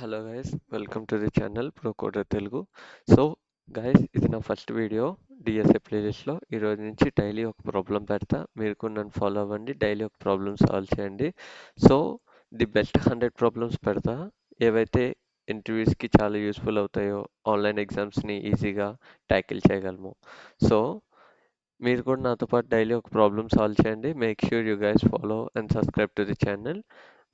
Hello guys, welcome to the channel Procoder Telugu. So guys, ఇది నా first video DSA ప్లేలిస్ట్లో. ఈరోజు నుంచి డైలీ ఒక ప్రాబ్లం పెడతా, మీరు కూడా నన్ను ఫాలో అవ్వండి, డైలీ ఒక ప్రాబ్లం సాల్వ్ చేయండి. సో ది బెస్ట్ 100 ప్రాబ్లమ్స్ పెడతా, ఏవైతే ఇంటర్వ్యూస్కి చాలా యూస్ఫుల్ అవుతాయో, ఆన్లైన్ ఎగ్జామ్స్ని ఈజీగా ట్యాకిల్ చేయగలము. సో మీరు కూడా నాతో పాటు డైలీ ఒక ప్రాబ్లమ్ సాల్వ్ చేయండి. Make sure you guys follow and subscribe to the channel.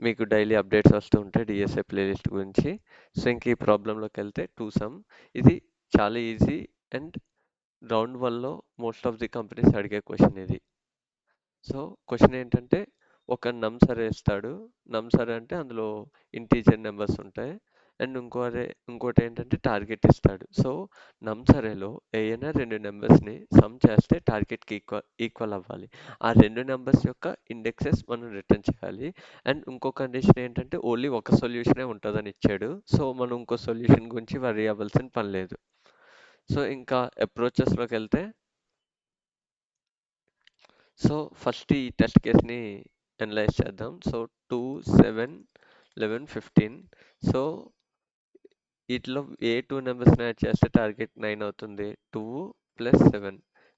మీకు డైలీ అప్డేట్స్ వస్తూ ఉంటాయి డిఎస్ఏ ప్లేలిస్ట్ గురించి. సో ఇంక ఈ ప్రాబ్లంలోకి వెళ్తే టూ సమ్. ఇది చాలా ఈజీ అండ్ రౌండ్ వన్లో మోస్ట్ ఆఫ్ ది కంపెనీస్ అడిగే క్వశ్చన్ ఇది. సో క్వశ్చన్ ఏంటంటే, ఒక నమ్సరే ఇస్తాడు. నమ్సరే అంటే అందులో ఇంటీజర్ నెంబర్స్ ఉంటాయి. అండ్ ఇంకోటి ఏంటంటే టార్గెట్ ఇస్తాడు. సో నమ్సరేలో ఏదైనా రెండు నెంబర్స్ని సమ్ చేస్తే టార్గెట్కి ఈక్వల్ అవ్వాలి. ఆ రెండు నెంబర్స్ యొక్క ఇండెక్సెస్ మనం రిటర్న్ చేయాలి. అండ్ ఇంకో కండిషన్ ఏంటంటే ఓన్లీ ఒక సొల్యూషనే ఉంటుందని ఇచ్చాడు. సో మనం ఇంకో సొల్యూషన్ గురించి వరీ అవ్వాల్సిన పని లేదు. సో ఇంకా అప్రోచెస్లోకి వెళ్తే, సో ఫస్ట్ ఈ టెస్ట్ కేస్ని అనలైజ్ చేద్దాం. సో 2, 7, 11, 15. సో వీటిలో ఏ టూ నెంబర్స్ని యాడ్ చేస్తే టార్గెట్ 9 అవుతుంది? 2 + 7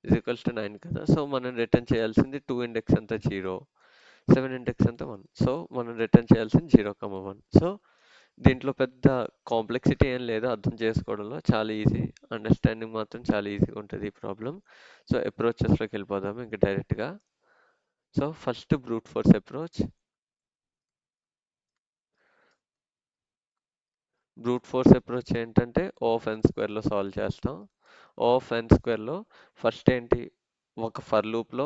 = 9 కదా. సో మనం రిటర్న్ చేయాల్సింది 2 ఇండెక్స్ అంతా 0, 7 ఇండెక్స్ అంతా 1. సో మనం రిటర్న్ చేయాల్సింది 0, 1. సో దీంట్లో పెద్ద కాంప్లెక్సిటీ ఏం లేదు, అర్థం చేసుకోవడంలో చాలా ఈజీ, అండర్స్టాండింగ్ మాత్రం చాలా ఈజీగా ఉంటుంది ఈ ప్రాబ్లం. సో అప్రోచెస్లోకి వెళ్ళిపోదాము ఇంకా డైరెక్ట్గా. So first brute force approach. ఏంటంటే O of n స్క్వేర్లో సాల్వ్ చేస్తాం. O of n స్క్వేర్లో ఫస్ట్ ఏంటి, ఒక ఫర్ లూప్లో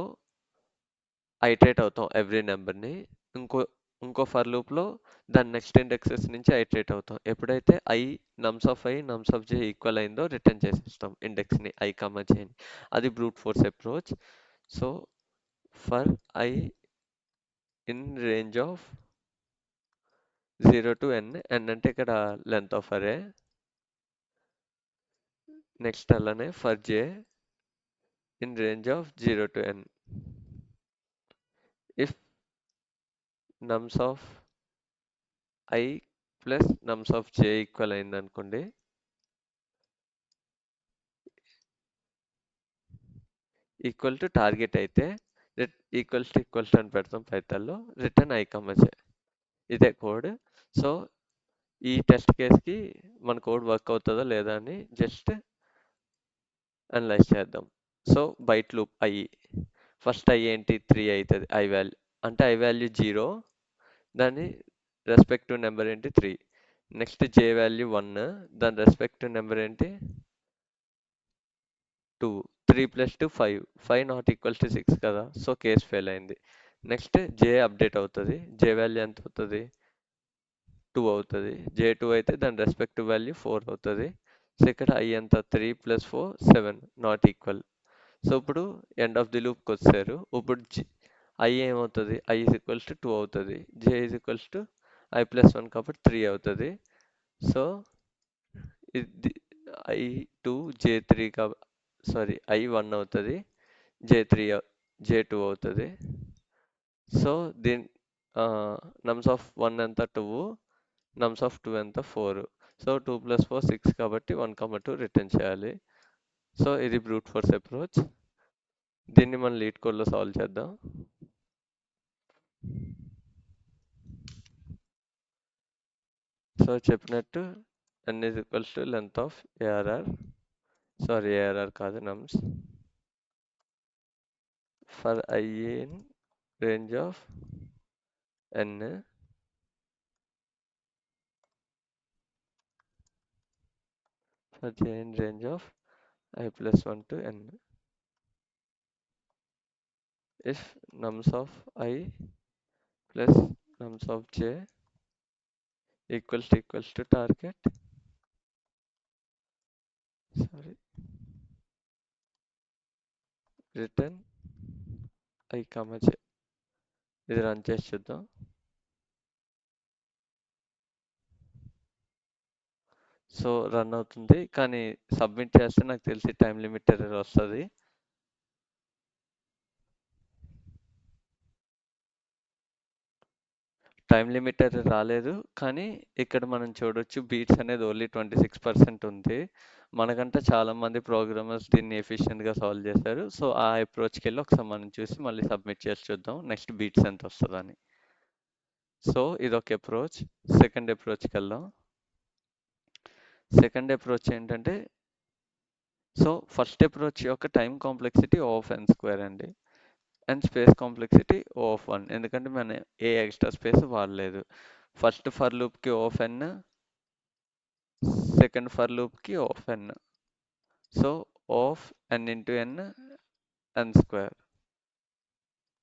ఐటరేట్ అవుతాం ఎవ్రీ నెంబర్ని. ఇంకో ఇంకో ఫర్ లూప్లో దాని నెక్స్ట్ ఇండెక్సెస్ నుంచి ఐటరేట్ అవుతాం. ఎప్పుడైతే నమ్స్ ఆఫ్ j ఈక్వల్ అయిందో రిటర్న్ చేసేస్తాం ఇండెక్స్ని i, jని. అది brute force approach. So for i in range of 0 to n, n అంటే ఇక్కడ లెంత్ ఆఫ్ అరే. నెక్స్ట్ అలానే for j in range of 0 to n. If నమ్స్ of i plus నమ్స్ of j equal అయింది అనుకోండి, equal to target అయితే equals to అని పెడతాం పైథాన్లో, return i, j. ఇదే కోడ్. సో ఈ టెస్ట్ కేస్కి మన కోడ్ వర్క్ అవుతుందా లేదా అని జస్ట్ అనలైజ్ చేద్దాం. సో బైట్ లూప్ ఫస్ట్ ఏంటి, 3 అవుతుంది i వాల్యూ. అంటే i వాల్యూ 0, దాని రెస్పెక్టివ్ నెంబర్ ఏంటి 3. నెక్స్ట్ j వాల్యూ 1, దాని రెస్పెక్టివ్ నెంబర్ ఏంటి 2. 3 + 2 5, 5 నాట్ ఈక్వల్ టు 6 కదా. సో కేస్ ఫెయిల్ అయింది. నెక్స్ట్ j అప్డేట్ అవుతుంది. j వాల్యూ ఎంత అవుతుంది, 2 అవుతుంది. j 2 అయితే దాని రెస్పెక్టివ్ వాల్యూ 4 అవుతుంది. సో ఇక్కడ i ఎంత, 3 + 4 7, నాట్ ఈక్వల్. సో ఇప్పుడు ఎండ్ ఆఫ్ ది లూప్కి వచ్చారు. ఇప్పుడు i ఏమవుతుంది, i = 2 అవుతుంది. j = i + 1 కాబట్టి 3 అవుతుంది. సో ఇది i2 j3 సారీ i1 అవుతుంది, j2 అవుతుంది. సో దీని నమ్స్ ఆఫ్ 1 ఎంత, 2, నమ్స్ ఆఫ్ 2 ఎంత, 4. సో 2 + 4 6 కాబట్టి 1, 2 రిటర్న్ చేయాలి. సో ఇది బ్రూట్ ఫోర్స్ అప్రోచ్. దీన్ని మనం లీడ్ కోడ్లో సాల్వ్ చేద్దాం. సో చెప్పినట్టు n = length of ARR, sorry ARR కాదు, నమ్స్. For i in range of n, for j in range of i + 1 to n. If nums of i plus nums of j equals to target, sorry, return i, j. ఇది run చేసి చూద్దాం. So run అవుతుంది, కానీ submit చేస్తే నాకు తెలిసి time limit error వస్తుంది. Time limiter రాలేదు. కానీ ఇక్కడ మనం చూడొచ్చు బీట్స్ అనేది ఓన్లీ 26% ఉంది. మనకంటే చాలా మంది ప్రోగ్రామర్స్ దీన్ని ఎఫిషియెంట్‌గా సాల్వ్ చేశారు. సో, ఆ అప్రోచ్‌కెళ్ళి ఒకసారి మనం చూసి మళ్ళీ సబ్మిట్ చేసి చూద్దాం. నెక్స్ట్ బీట్స్ ఎంత వస్తదని. సో, ఇదొక అప్రోచ్. సెకండ్ అప్రోచ్‌కెళ్దాం. సెకండ్ అప్రోచ్ ఏంటంటే సో, ఫస్ట్ అప్రోచ్ యొక్క time complexity O of n square అండి. And space complexity O of 1 ఎందుకంటే మనం ఏ ఎక్స్ట్రా స్పేస్ వాడలేదు. ఫస్ట్ ఫర్ లూప్‌కి O of n, second for లూప్‌కి O of n. So, O of n into n, n square.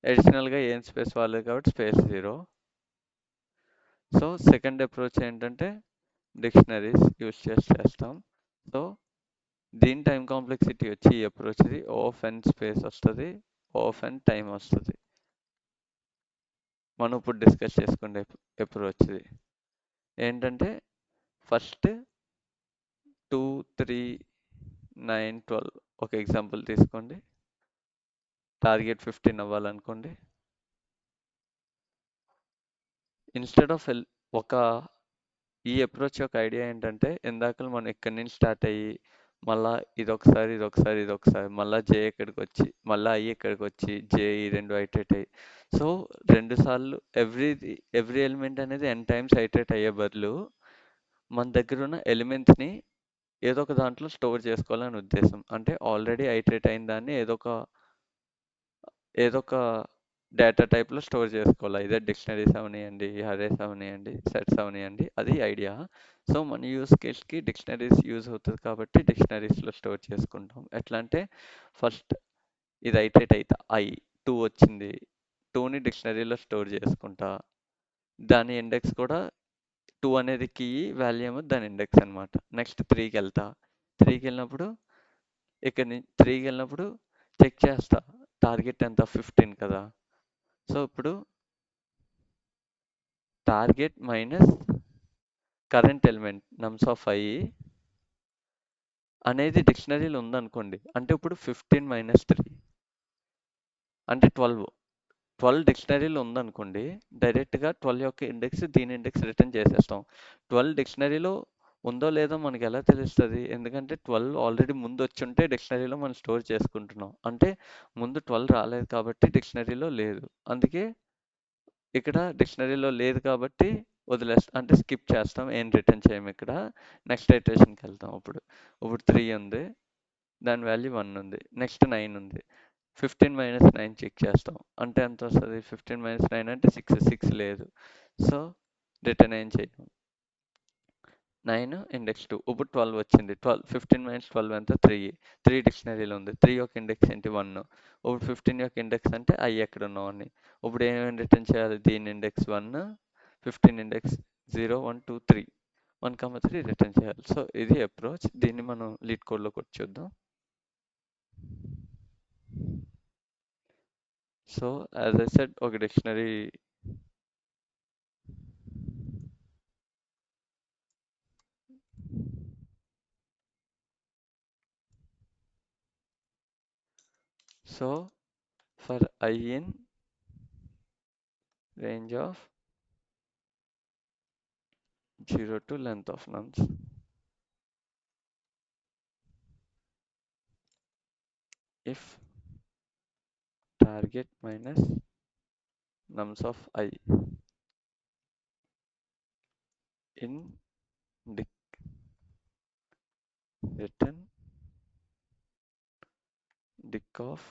అడిషనల్‌గా ఏం space వాడలేదు కాబట్టి స్పేస్ 0. సో, సెకండ్ అప్రోచ్ ఏంటంటే డిక్షనరీస్ యూజ్ చేసి చేస్తాం. సో, దీని టైం కాంప్లెక్సిటీ వచ్చి ఈ అప్రోచ్‌ది O ఆఫ్ n స్పేస్ వస్తది. O ఆఫ్ n టైం వస్తది. మనం ఇప్పుడు డిస్కస్ చేసుకునే అప్రోచ్‌ది. ఏంటంటే ఫస్ట్ 2, 3, 9, 12 ఒక ఎగ్జాంపుల్ తీసుకోండి. టార్గెట్ 15 అవ్వాలనుకోండి. ఇన్‌స్టెడ్ ఆఫ్ ఒక ఈ అప్రోచ్ యొక్క ఐడియా ఏంటంటే ఇందాకల మనం ఇక్కడి నుంచి స్టార్ట్ అయ్యి మళ్ళా ఇదొకసారి మళ్ళా జే ఇక్కడికొచ్చి మళ్ళా ఐ ఇక్కడికొచ్చి జే ఈ 2 ఐటరేట్ అయ్యి సో 2 సార్లు ఎవ్రీ ఎలిమెంట్ అనేది n టైమ్స్ ఐటరేట్ అయ్యే బదులు మన దగ్గర ఉన్న ఎలిమెంట్స్‌ని ఏదో ఒక దాంట్లో స్టోర్ చేసుకోవాలని ఉద్దేశం. అంటే ఆల్రెడీ ఐటరేట్ అయిన దాన్ని ఏదో ఒక డేటా టైప్‌లో స్టోర్ చేసుకోవాలి. ఐదర్ డిక్షనరీస్ అవనియండి, అరేస్ అవనియండి, సెట్స్ అవనియండి. అది ఐడియా. సో, మన యూజ్ కేస్‌కి డిక్షనరీస్ యూజ్ అవుతది కాబట్టి డిక్షనరీస్‌లో స్టోర్ చేసుకుంటాం. ఎట్లా అంటే ఫస్ట్ ఇది ఐటరేట్ అయితే 2 వచ్చింది. 2ని డిక్షనరీలో స్టోర్ చేసుకుంటా. దాని ఇండెక్స్ కూడా 2 అనేది కీ, వాల్యూ ఏమో దాని ఇండెక్స్ అనమాట. నెక్స్ట్ 3కెళ్తా. 3కెళ్ళినప్పుడు ఇక్కడ 3కెళ్ళినప్పుడు చెక్ చేస్తా. టార్గెట్ ఎంత 15 కదా! సో, ఇప్పుడు target minus current element నమ్స్ of i అనేది డిక్షనరీలో ఉందనుకోండి. అంటే ఇప్పుడు 15 మైనస్ 3 అంటే 12. 12 డిక్షనరీలో ఉందనుకోండి. డైరెక్ట్‌గా 12 యొక్క ఇండెక్స్ దీని ఇండెక్స్ రిటర్న్ చేసేస్తాం. 12 డిక్షనరీలో ఉందో లేదో మనకి ఎలా తెలుస్తది? ఎందుకంటే 12 ఆల్రెడీ ముందొచ్చుంటే డిక్షనరీలో మనం స్టోర్ చేసుకుంటున్నాం. అంటే ముందు 12 రాలేదు కాబట్టి డిక్షనరీలో లేదు. అందుకే ఇక్కడ డిక్షనరీలో లేదు కాబట్టి అంటే స్కిప్ చేస్తాం. ఏం రిటర్న్ చేయము ఇక్కడ. నెక్స్ట్ ఇటరేషన్‌కి వెళ్తాం ఇప్పుడు. ఇప్పుడు 3 ఉంది. దాని వాల్యూ 1 ఉంది. నెక్స్ట్ 9 ఉంది. 15 మైనస్ 9 చెక్ చేస్తాం. అంటే ఎంత వస్తది? 15 మైనస్ 9 అంటే 6 లేదు. సో, రిటర్న్ ఏం చెయ్యం. 9 ఇండెక్స్ 2 ఇప్పుడు 12 వచ్చింది. 15 మైనస్ 12 ఎంత? 3. 3 డిక్షనరీలో ఉంది. 3 యొక్క ఇండెక్స్ ఏంటి? 1. ఇప్పుడు 15 యొక్క ఇండెక్స్ అంటే i ఎక్కడ ఉన్నావు అని. ఇప్పుడు ఏమేమి రిటర్న్ చేయాలి? దీని ఇండెక్స్ 1, 15 ఇండెక్స్ 0, 1, 2, 3. 1, 3 రిటర్న్ చేయాలి. సో, ఇది అప్రోచ్. దీన్ని మనం లీడ్ కోడ్‌లో కొట్టి చూద్దాం. సో, యాజ్ ఐ సెడ్ ఒక dictionary so, for i in range of 0 to length of nums, if target minus nums of I in dic return dic of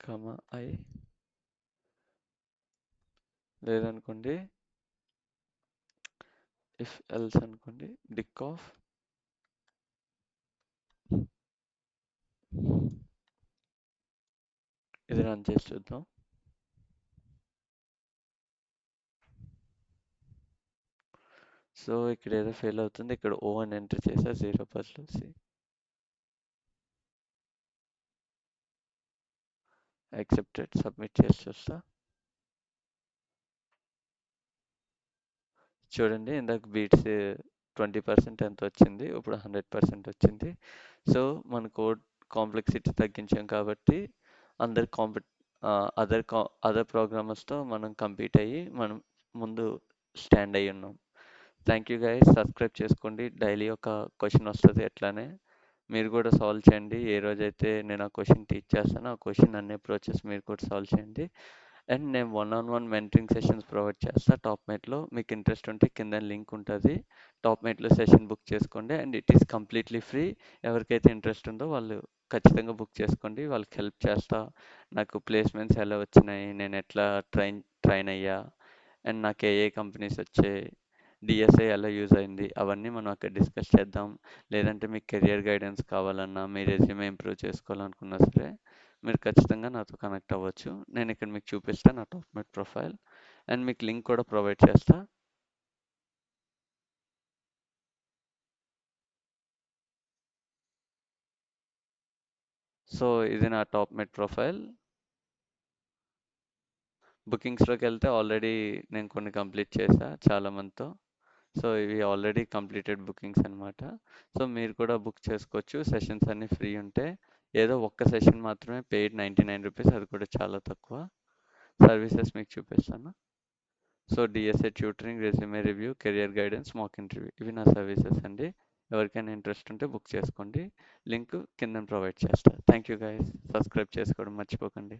comma I లేదనుకోండి if else అనుకోండి dic of ఇది run చేసి చూద్దాం. So, ఇక్కడ ఏదో fail అవుతుంది. ఇక్కడ O అని ఎంటర్ చేసా 0 బదులు C. యాక్సెప్టెడ్ సబ్మిట్ చేసి చూస్తా. చూడండి ఇందాక బీట్స్ 20% ఎంత వచ్చింది. ఇప్పుడు 100% వచ్చింది. సో, మన కాంప్లెక్సిటీ తగ్గించాం కాబట్టి అందరు అదర్ అదర్ ప్రోగ్రామర్స్తో మనం కంపీట్ అయ్యి మనం ముందు స్టాండ్ అయ్యి ఉన్నాం. థ్యాంక్ యూ గైస్, సబ్స్క్రైబ్ చేసుకోండి. డైలీ ఒక క్వశ్చన్ వస్తుంది ఎట్లానే మీరు కూడా సాల్వ్ చేయండి. ఏ రోజైతే నేను ఆ క్వశ్చన్ టీచ్ చేస్తానో ఆ క్వశ్చన్ అన్ని అప్రోచెస్ మీరు కూడా సాల్వ్ చేయండి. అండ్ నేను వన్ మెంటరింగ్ సెషన్స్ ప్రొవైడ్ చేస్తా టాప్మేట్లో. మీకు ఇంట్రెస్ట్ ఉంటే కింద లింక్ ఉంటుంది, టాప్మేట్లో సెషన్ బుక్ చేసుకోండి. And it is completely free. ఎవరికైతే ఇంట్రెస్ట్ ఉందో వాళ్ళు ఖచ్చితంగా బుక్ చేసుకోండి. వాళ్ళకి హెల్ప్ చేస్తా. నాకు ప్లేస్మెంట్స్ ఎలా వచ్చినాయి, నేను ఎట్లా ట్రైన్ అయ్యా, అండ్ నాకు ఏ కంపెనీస్ వచ్చాయి, డిఎస్ఏ ఎలా యూజ్ అయింది, అవన్నీ మనం అక్కడ డిస్కస్ చేద్దాం. లేదంటే మీకు కెరియర్ గైడెన్స్ కావాలన్నా, మీ రెజ్యూమే ఇంప్రూవ్ చేసుకోవాలనుకున్నా సరే మీరు ఖచ్చితంగా నాతో కనెక్ట్ అవ్వచ్చు. నేను ఇక్కడ మీకు చూపిస్తాను నా టాప్మేట్ ప్రొఫైల్, అండ్ మీకు లింక్ కూడా ప్రొవైడ్ చేస్తా. సో ఇది నా టాప్మేట్ ప్రొఫైల్. బుకింగ్స్లోకి వెళ్తే ఆల్రెడీ నేను కొన్ని కంప్లీట్ చేశా చాలా మందితో. సో ఇవి ఆల్రెడీ కంప్లీటెడ్ బుకింగ్స్ అనమాట. సో మీరు కూడా బుక్ చేసుకోవచ్చు. సెషన్స్ అన్నీ ఫ్రీ ఉంటాయి. ఏదో ఒక్క సెషన్ మాత్రమే పెయిడ్ ₹99, అది కూడా చాలా తక్కువ. సర్వీసెస్ మీకు చూపిస్తాను. So DSA tutoring, resume review, career guidance, mock interview, ఇవి నా సర్వీసెస్ అండి. ఎవరికైనా ఇంట్రెస్ట్ ఉంటే బుక్ చేసుకోండి. లింక్ కింద ప్రొవైడ్ చేస్తా. థ్యాంక్ యూ గైస్, సబ్స్క్రైబ్ చేసుకోవడం మర్చిపోకండి.